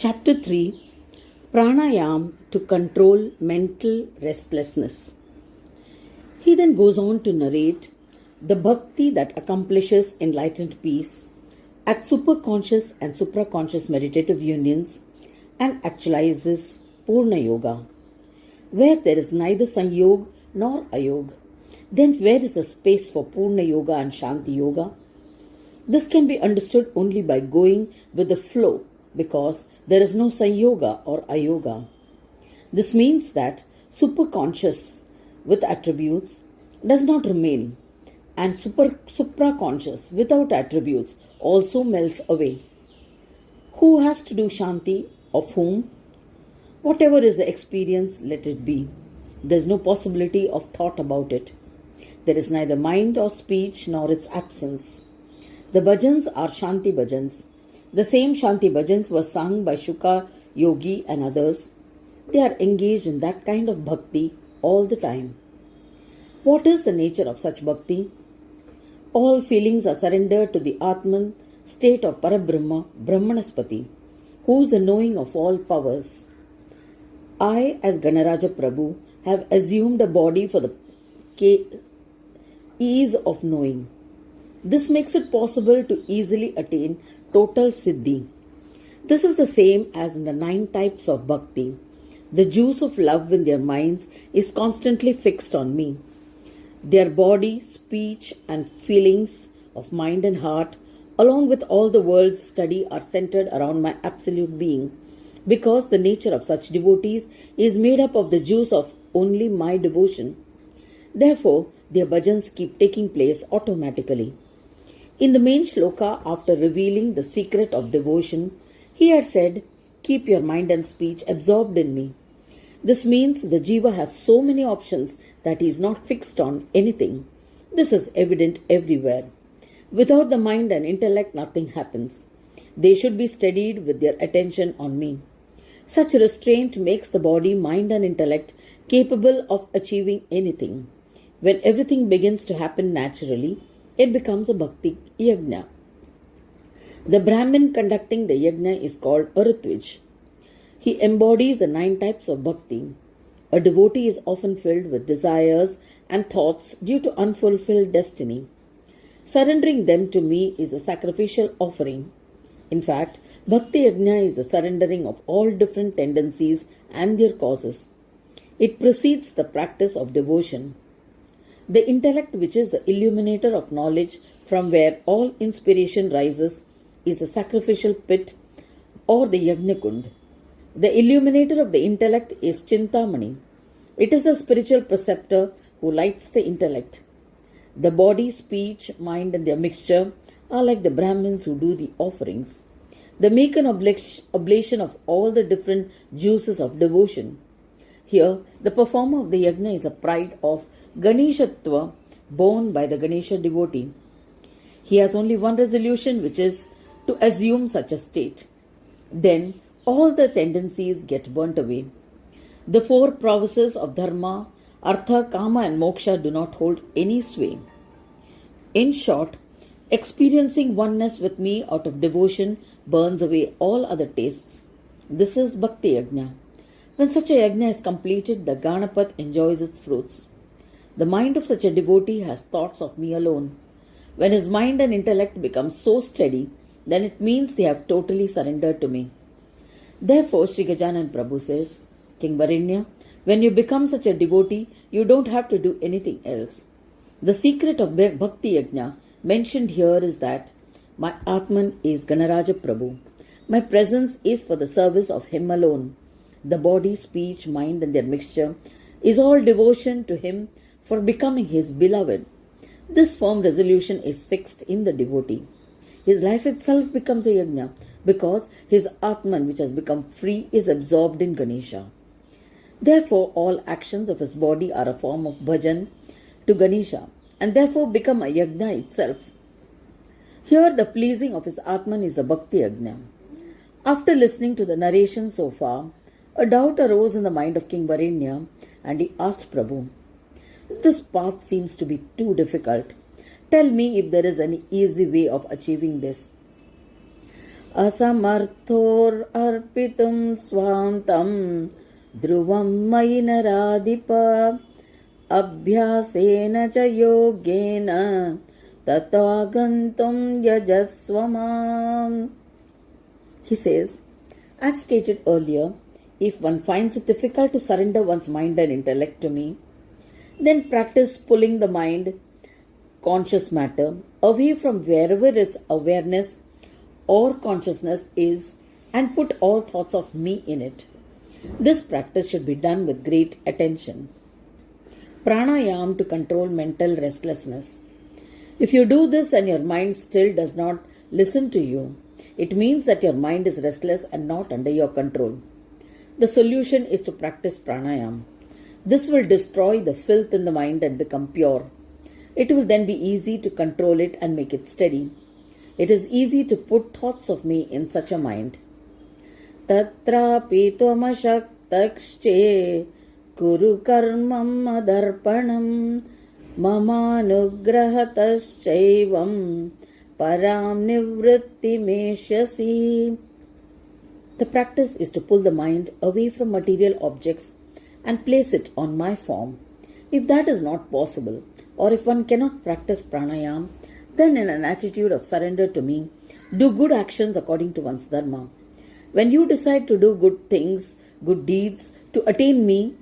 Chapter 3 Pranayam to control mental restlessness. He then goes on to narrate the bhakti that accomplishes enlightened peace at superconscious and supra-conscious meditative unions and actualizes Pūrṇa Yoga. Where there is neither Sanyog nor Ayog, then where is a space for Pūrṇa Yoga and Śānti Yoga? This can be understood only by going with the flow, because there is no Sanyoga or Ayoga. This means that superconscious with attributes does not remain, and supra-conscious without attributes also melts away. Who has to do Shanti? Of whom? Whatever is the experience, let it be. There is no possibility of thought about it. There is neither mind or speech nor its absence. The bhajans are Śānti Bhajans. The same Śānti Bhajans were sung by Śuka, Yogi and others. They are engaged in that kind of bhakti all the time. What is the nature of such bhakti? All feelings are surrendered to the Atman-state of Parabrahma, Brahmanaspati, who is the knowing of all powers. I, as Gaṇarāja Prabhu, have assumed a body for the ease of knowing. This makes it possible to easily attain total siddhi. This is the same as in the 9 types of bhakti. The juice of love in their minds is constantly fixed on me. Their body, speech and feelings of mind and heart, along with all the world's study, are centered around my absolute being, because the nature of such devotees is made up of the juice of only my devotion. Therefore, their bhajans keep taking place automatically. In the main shloka, after revealing the secret of devotion, he had said, "Keep your mind and speech absorbed in me." This means the jiva has so many options that he is not fixed on anything. This is evident everywhere. Without the mind and intellect, nothing happens. They should be steadied with their attention on me. Such restraint makes the body, mind and intellect capable of achieving anything. When everything begins to happen naturally, it becomes a bhakti yajna. The Brahmin conducting the yajna is called a ritvij. He embodies the 9 types of bhakti. A devotee is often filled with desires and thoughts due to unfulfilled destiny. Surrendering them to me is a sacrificial offering. In fact, bhakti yajna is the surrendering of all different tendencies and their causes. It precedes the practice of devotion. The intellect, which is the illuminator of knowledge from where all inspiration rises, is the sacrificial pit or the yajna-kund. The illuminator of the intellect is Chintamani. It is the spiritual preceptor who lights the intellect. The body, speech, mind and their mixture are like the Brahmins who do the offerings. They make an oblation of all the different juices of devotion. Here, the performer of the yajna is a pride of Ganeshatva born by the Ganesha devotee. He has only one resolution, which is to assume such a state. Then all the tendencies get burnt away. The 4 provinces of dharma, artha, kama and moksha do not hold any sway. In short, experiencing oneness with me out of devotion burns away all other tastes. This is bhakti yajna. When such a yajna is completed, the Ganapat enjoys its fruits. The mind of such a devotee has thoughts of me alone. When his mind and intellect become so steady, then it means they have totally surrendered to me. Therefore, Śrī Gaṇarāja Prabhu says, King Varinya, when you become such a devotee, you don't have to do anything else. The secret of bhakti yajna mentioned here is that my Atman is Gaṇarāja Prabhu. My presence is for the service of him alone. The body, speech, mind and their mixture is all devotion to him for becoming his beloved. This firm resolution is fixed in the devotee. His life itself becomes a yajna because his Atman, which has become free, is absorbed in Ganesha. Therefore, all actions of his body are a form of bhajan to Ganesha and therefore become a yajna itself. Here, the pleasing of his Atman is the bhakti yajna. After listening to the narration so far, a doubt arose in the mind of King Varinya and he asked Prabhu, "This path seems to be too difficult. Tell me if there is any easy way of achieving this." asamarthor arpitum swantam dhruvam mayi naradipa abhyasena cha yogena tatagantum yajasvamam. He says, as stated earlier, if one finds it difficult to surrender one's mind and intellect to me, then practice pulling the mind, conscious matter, away from wherever its awareness or consciousness is and put all thoughts of me in it. This practice should be done with great attention. Pranayam to control mental restlessness. If you do this and your mind still does not listen to you, it means that your mind is restless and not under your control. The solution is to practice pranayam. This will destroy the filth in the mind and become pure. It will then be easy to control it and make it steady. It is easy to put thoughts of me in such a mind. Tatrapi tvamashaktaksche kuru karmam adarpanam mamanugrahataschaivam param nivritti meshyasi. The practice is to pull the mind away from material objects and place it on my form. If that is not possible, or if one cannot practice pranayam, then in an attitude of surrender to me, do good actions according to one's dharma. When you decide to do good things, good deeds, to attain me,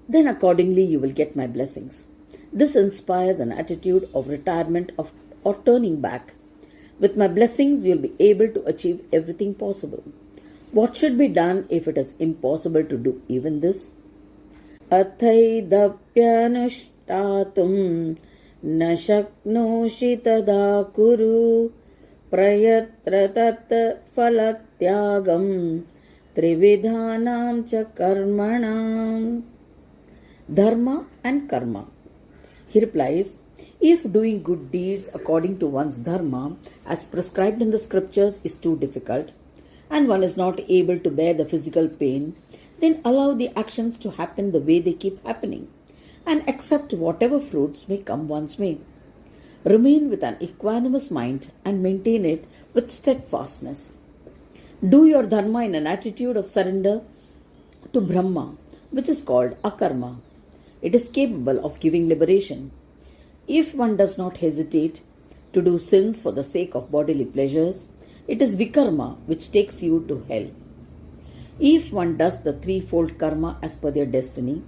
then accordingly you will get my blessings. This inspires an attitude of retirement or turning back. With my blessings, you will be able to achieve everything possible. What should be done if it is impossible to do even this? Athaidapyanushtatum na shaknoshi tada kuru prayatra tat phalatyagam trividhanam cha karmanam. Dharma and karma. He replies, if doing good deeds according to one's dharma as prescribed in the scriptures is too difficult and one is not able to bear the physical pain, then allow the actions to happen the way they keep happening and accept whatever fruits may come one's way. Remain with an equanimous mind and maintain it with steadfastness. Do your dharma in an attitude of surrender to Brahma, which is called akarma. It is capable of giving liberation. If one does not hesitate to do sins for the sake of bodily pleasures, it is vikarma which takes you to hell. If one does the threefold karma as per their destiny,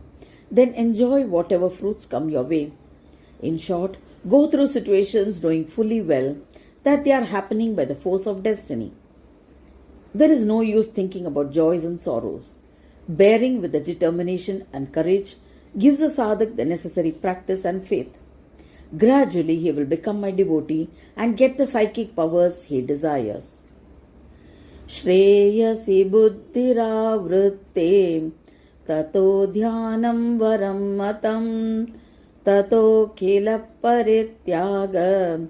then enjoy whatever fruits come your way. In short, go through situations knowing fully well that they are happening by the force of destiny. There is no use thinking about joys and sorrows. Bearing with the determination and courage gives a sadhak the necessary practice and faith. Gradually he will become my devotee and get the psychic powers he desires. Shreyasi buddhiravritte tato dhyanam varam matam tato khila parityaga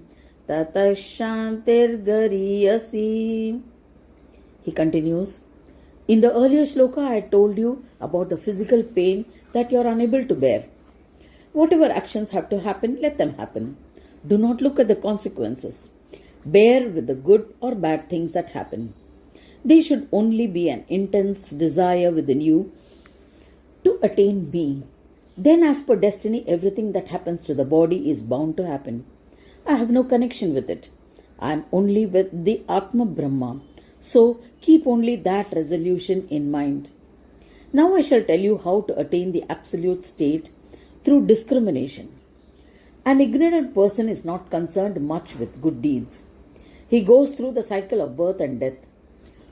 tata shantir gariyasi. He continues, in the earlier shloka I had told you about the physical pain that you are unable to bear. Whatever actions have to happen, let them happen. Do not look at the consequences. Bear with the good or bad things that happen. They should only be an intense desire within you to attain me. Then as per destiny, everything that happens to the body is bound to happen. I have no connection with it. I am only with the Atma Brahma. So keep only that resolution in mind. Now I shall tell you how to attain the absolute state through discrimination. An ignorant person is not concerned much with good deeds. He goes through the cycle of birth and death.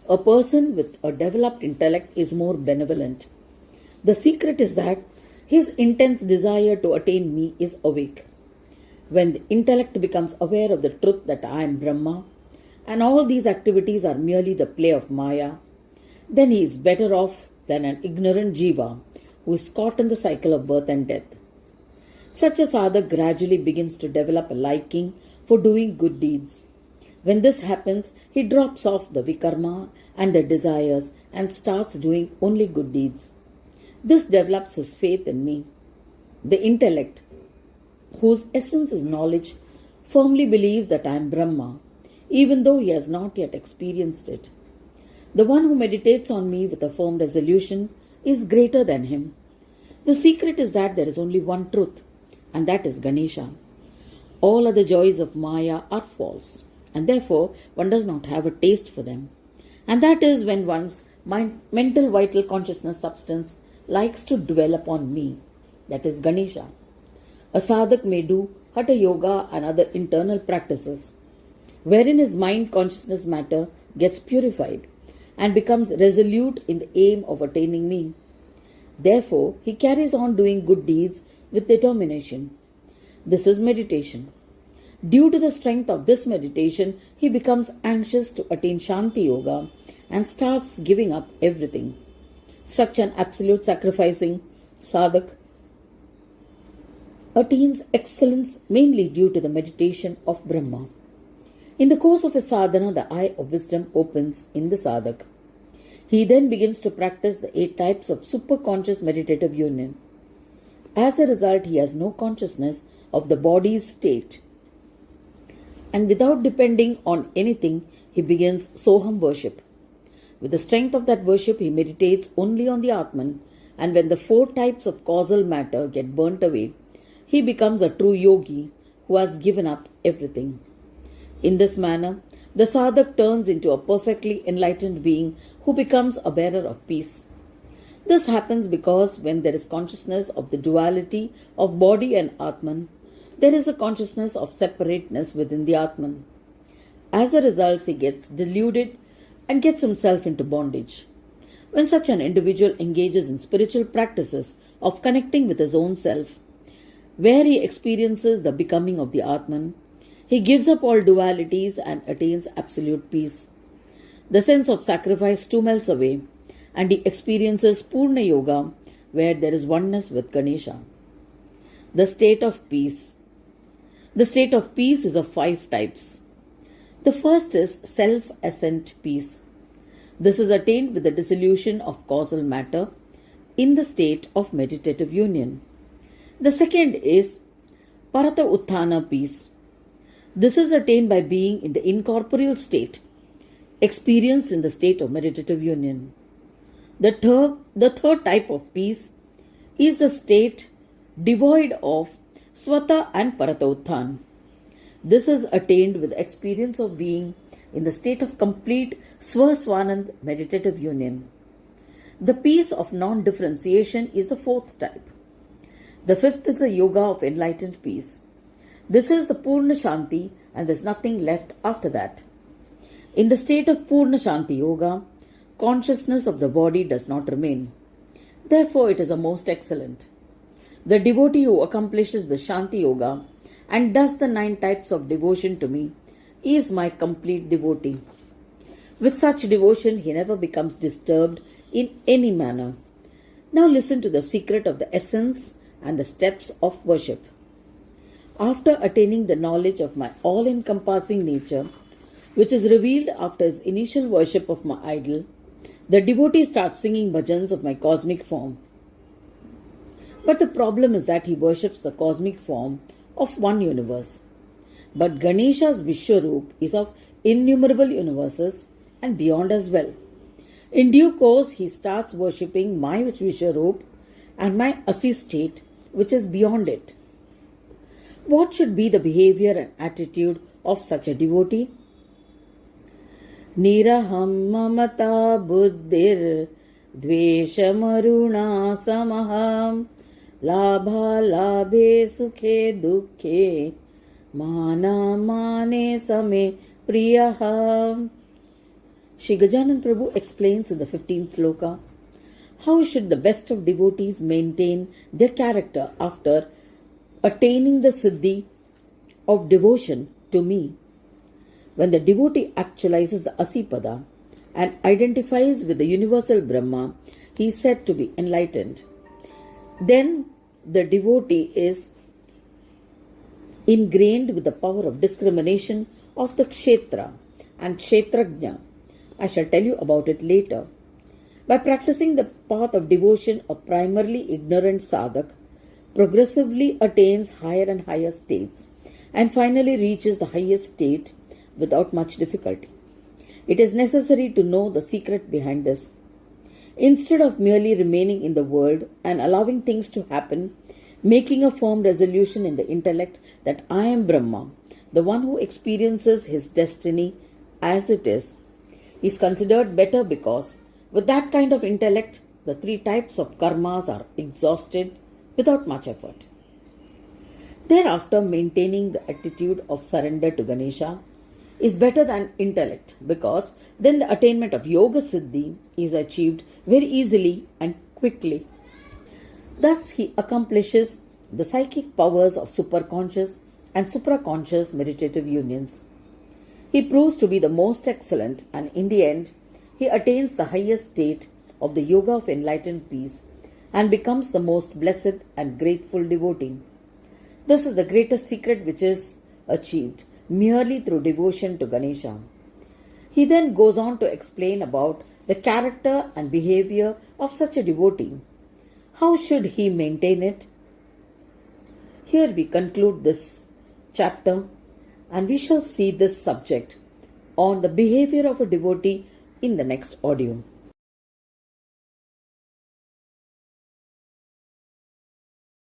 A person with a developed intellect is more benevolent. The secret is that his intense desire to attain me is awake. When the intellect becomes aware of the truth that I am Brahma and all these activities are merely the play of Maya, then he is better off than an ignorant jiva who is caught in the cycle of birth and death. Such a sadhak gradually begins to develop a liking for doing good deeds. When this happens, he drops off the vikarma and the desires and starts doing only good deeds. This develops his faith in me. The intellect, whose essence is knowledge, firmly believes that I am Brahma. even though he has not yet experienced it. The one who meditates on me with a firm resolution is greater than him. The secret is that there is only one truth, and that is Ganesha. All other joys of Maya are false, and therefore one does not have a taste for them. And that is when one's mental vital consciousness substance likes to dwell upon me, that is Ganesha. A sadhak may do Hatha Yoga and other internal practices, wherein his mind consciousness matter gets purified and becomes resolute in the aim of attaining me. Therefore, he carries on doing good deeds with determination. This is meditation. Due to the strength of this meditation, he becomes anxious to attain Śānti Yoga and starts giving up everything. Such an absolute sacrificing sadhak attains excellence mainly due to the meditation of Brahma. In the course of his sadhana, the eye of wisdom opens in the sadhak. He then begins to practice the 8 types of superconscious meditative union. As a result, he has no consciousness of the body's state. And without depending on anything, he begins Soham worship. With the strength of that worship, he meditates only on the Atman, and when the 4 types of causal matter get burnt away, he becomes a true yogi who has given up everything. In this manner, the sadhak turns into a perfectly enlightened being who becomes a bearer of peace. This happens because when there is consciousness of the duality of body and Atman, there is a consciousness of separateness within the Atman. As a result, he gets deluded and gets himself into bondage. When such an individual engages in spiritual practices of connecting with his own self, where he experiences the becoming of the Atman, he gives up all dualities and attains absolute peace. The sense of sacrifice too melts away, and he experiences Pūrṇa Yoga, where there is oneness with Ganesha. The state of peace. The state of peace is of 5 types. The first is self-assent peace. This is attained with the dissolution of causal matter in the state of meditative union. The second is Parata Utthana peace. This is attained by being in the incorporeal state, experienced in the state of meditative union. The third type of peace is the state devoid of Swata and Parata Utthan. This is attained with the experience of being in the state of complete Swaswanand meditative union. The peace of non-differentiation is the 4th type. The 5th is a yoga of enlightened peace. This is the Pūrṇa Śānti, and there is nothing left after that. In the state of Pūrṇa Śānti Yoga, consciousness of the body does not remain. Therefore, it is a most excellent. The devotee who accomplishes the Śānti Yoga and does the 9 types of devotion to me is my complete devotee. With such devotion, he never becomes disturbed in any manner. Now listen to the secret of the essence and the steps of worship. After attaining the knowledge of my all-encompassing nature, which is revealed after his initial worship of my idol, the devotee starts singing bhajans of my cosmic form. But the problem is that he worships the cosmic form of one universe. But Ganesha's Vishwarup is of innumerable universes and beyond as well. In due course, he starts worshipping my Vishwarup and my Asi state, which is beyond it. What should be the behavior and attitude of such a devotee? Niraham mamata buddhir dveshamaruna samaham labha labhe sukhe dukkhe mana mane same priyaha. Śrī Gaṇarāja Prabhu explains in the 15th sloka, how should the best of devotees maintain their character after attaining the siddhi of devotion to me. When the devotee actualizes the Asipada and identifies with the universal Brahma, he is said to be enlightened. Then the devotee is ingrained with the power of discrimination of the Kshetra and Kshetrajna. I shall tell you about it later. By practicing the path of devotion, a primarily ignorant sadhak progressively attains higher and higher states and finally reaches the highest state, without much difficulty. It is necessary to know the secret behind this. Instead of merely remaining in the world and allowing things to happen, making a firm resolution in the intellect that I am Brahma, the one who experiences his destiny as it is considered better because with that kind of intellect, the three types of karmas are exhausted without much effort. Thereafter, maintaining the attitude of surrender to Ganesha is better than intellect because then the attainment of Yoga Siddhi is achieved very easily and quickly. Thus, he accomplishes the psychic powers of superconscious and supra-conscious meditative unions. He proves to be the most excellent, and in the end, he attains the highest state of the Yoga of Enlightened Peace and becomes the most blessed and grateful devotee. This is the greatest secret which is achieved merely through devotion to Ganesha. He then goes on to explain about the character and behavior of such a devotee. How should he maintain it? Here we conclude this chapter, and we shall see this subject on the behavior of a devotee in the next audio.